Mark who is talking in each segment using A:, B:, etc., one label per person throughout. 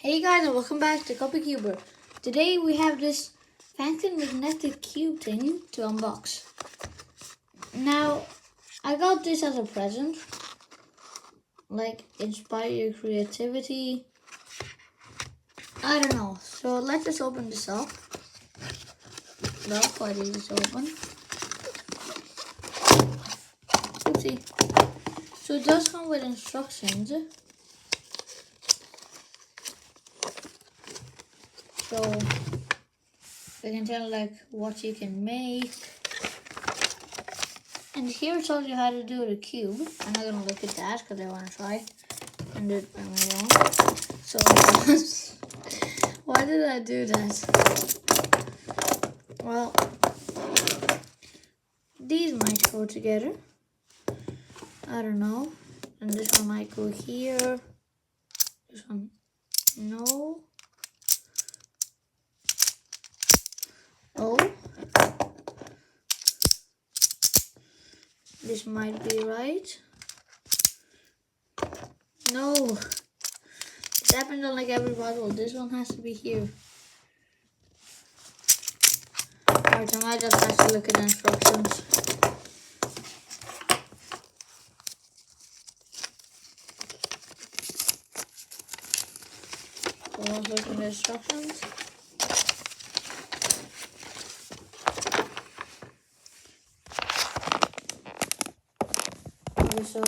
A: Hey guys, and welcome back to Copy Cuber. Today we have this fancy magnetic cube thing to unbox. Now, I got this as a present. Like, inspire your creativity. I don't know. So let's just open this up. That's quite easy to open. Oopsie. So it does come with instructions. So you can tell like what you can make. And here it tells you how to do the cube. I'm not gonna look at that because I want to try and do it by my own. So why did I do that? Well, these might go together. I don't know. And this one might go here. This one, no. Oh. This might be right. No. This happens on like every puzzle. This one has to be here. Alright, I might just have to look at the instructions. So let's look at the instructions. So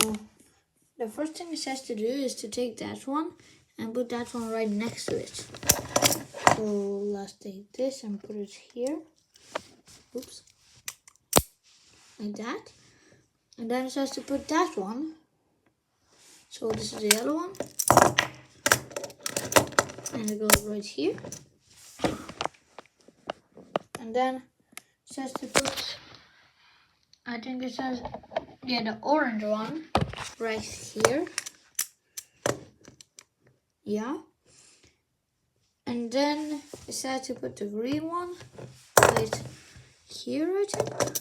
A: the first thing it says to do is to take that one and put that one right next to it. So let's take this and put it here. Oops. Like that. And then it says to put that one. So this is the yellow one. And it goes right here. And then it says to put, I think it says, yeah, the orange one right here. Yeah. And then it said to put the green one right here, I think.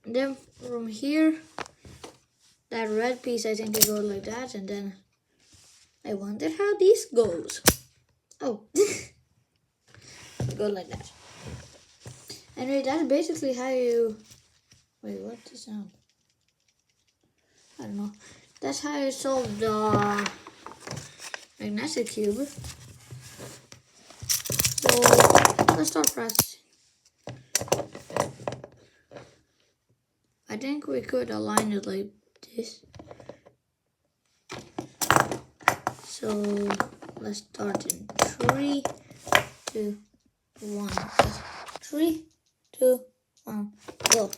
A: And then from here, that red piece, I think it goes like that. And then I wondered how this goes. Oh, it goes like that. Anyway, that's basically how you. Wait, what's the sound? I don't know. That's how you solve the magnetic cube. So let's start practicing. I think we could align it like this. So let's start in 3, 2, 1. 3, 2, 1, go.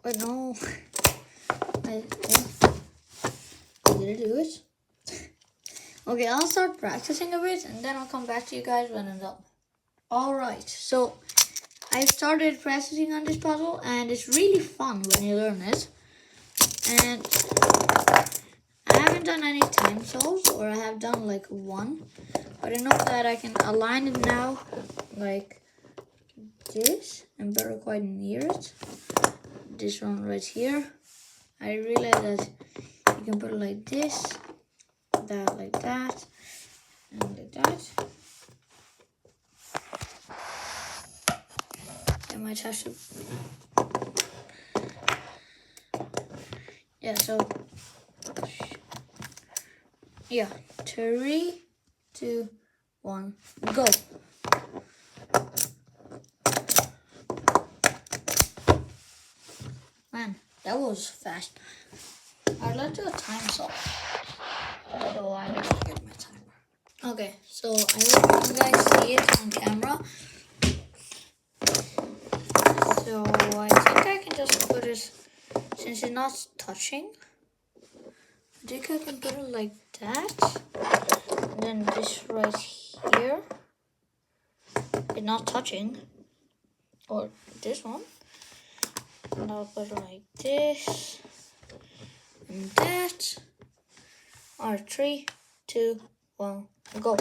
A: Wait, no. Did I do it? Okay, I'll start practicing a bit and then I'll come back to you guys when I'm done. Alright, so I've started practicing on this puzzle and it's really fun when you learn it. And I haven't done any time solves, or I have done like one. But I know that I can align it now like this and better quite near it. This one right here. I realized that you can put it like this, that like that, and like that. I might have to. Yeah, so. Yeah, 3, 2, 1, go. Man, that was fast. Alright, let's do a time solve. So I need to get my timer. Okay, so I hope you guys see it on camera. So I think I can just put it, since it's not touching, I think I can put it like that. And then this right here. It's not touching. Or this one. And I'll put it like this. And that. Alright, 3, 2, 1, go.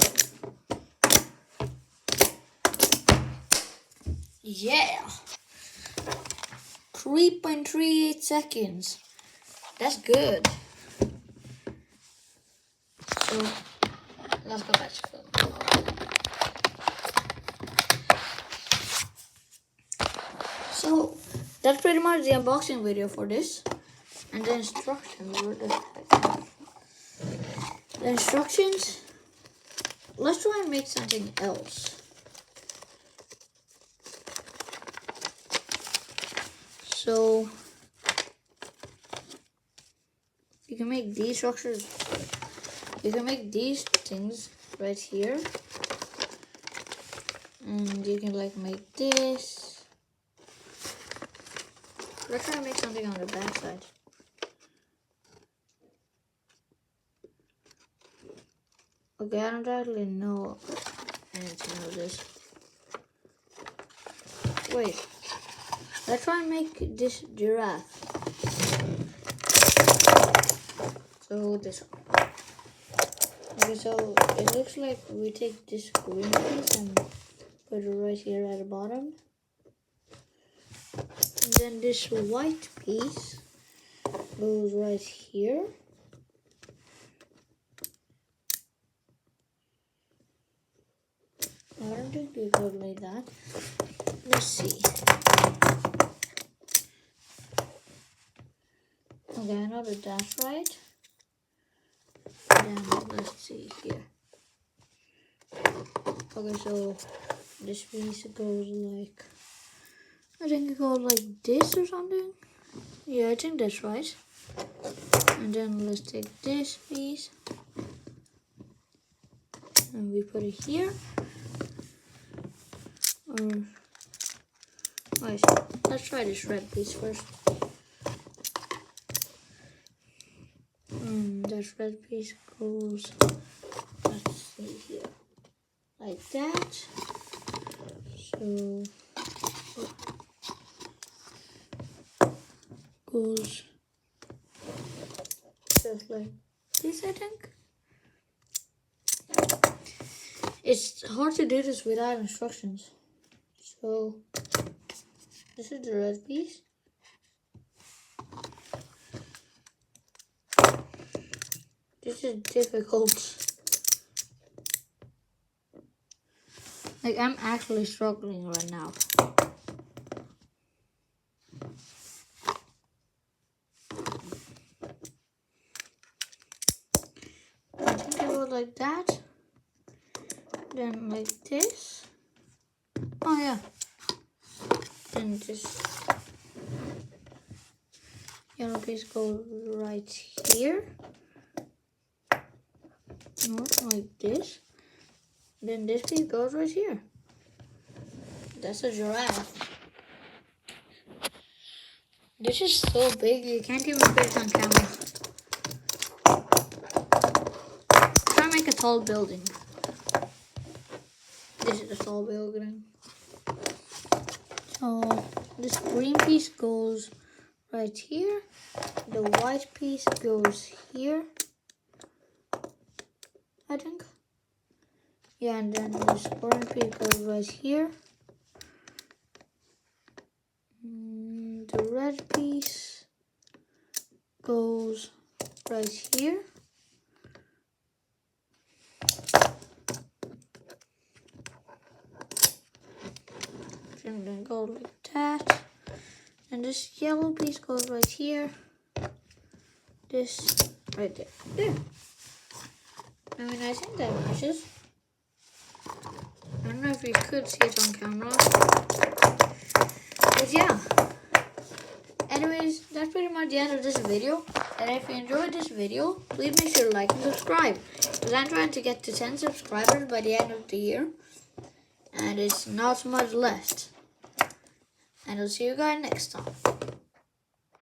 A: Yeah! 3.38 seconds. That's good. So let's go back to film. So that's pretty much the unboxing video for this. And the instructions. The instructions. Let's try and make something else. So you can make these structures. You can make these things right here. And you can like make this. Let's try to make something on the back side. Okay, I don't actually know anything of this. Wait. Let's try and make this giraffe. So this one. Okay, so it looks like we take this green piece and put it right here at the bottom. And then this white piece goes right here. I don't think we go like that. Let's see. Okay, I know that that's right. Then let's see here. Okay, so this piece goes like, I think it goes like this or something. Yeah, I think that's right. And then let's take this piece and we put it here. Or wait, let's try this red piece first. This red piece goes, let's see here, like that. So goes just like this, I think. It's hard to do this without instructions. So this is the red piece. This is difficult. Like, I'm actually struggling right now. I think I go like that. Then like this. Oh yeah. Then this yellow piece goes right here. No, like this. Then this piece goes right here. That's a giraffe. This is so big, you can't even fit it on camera. Try to make a tall building. This is a tall building. So this green piece goes right here. The white piece goes here, I think. Yeah, and then this orange piece goes right here. The red piece goes right here. And then go like that. And this yellow piece goes right here. This right there. There. I mean, I think that matches. I don't know if you could see it on camera. But yeah. Anyways, that's pretty much the end of this video. And if you enjoyed this video, please make sure to like and subscribe. Because I'm trying to get to 10 subscribers by the end of the year. And it's not much left. And I'll see you guys next time.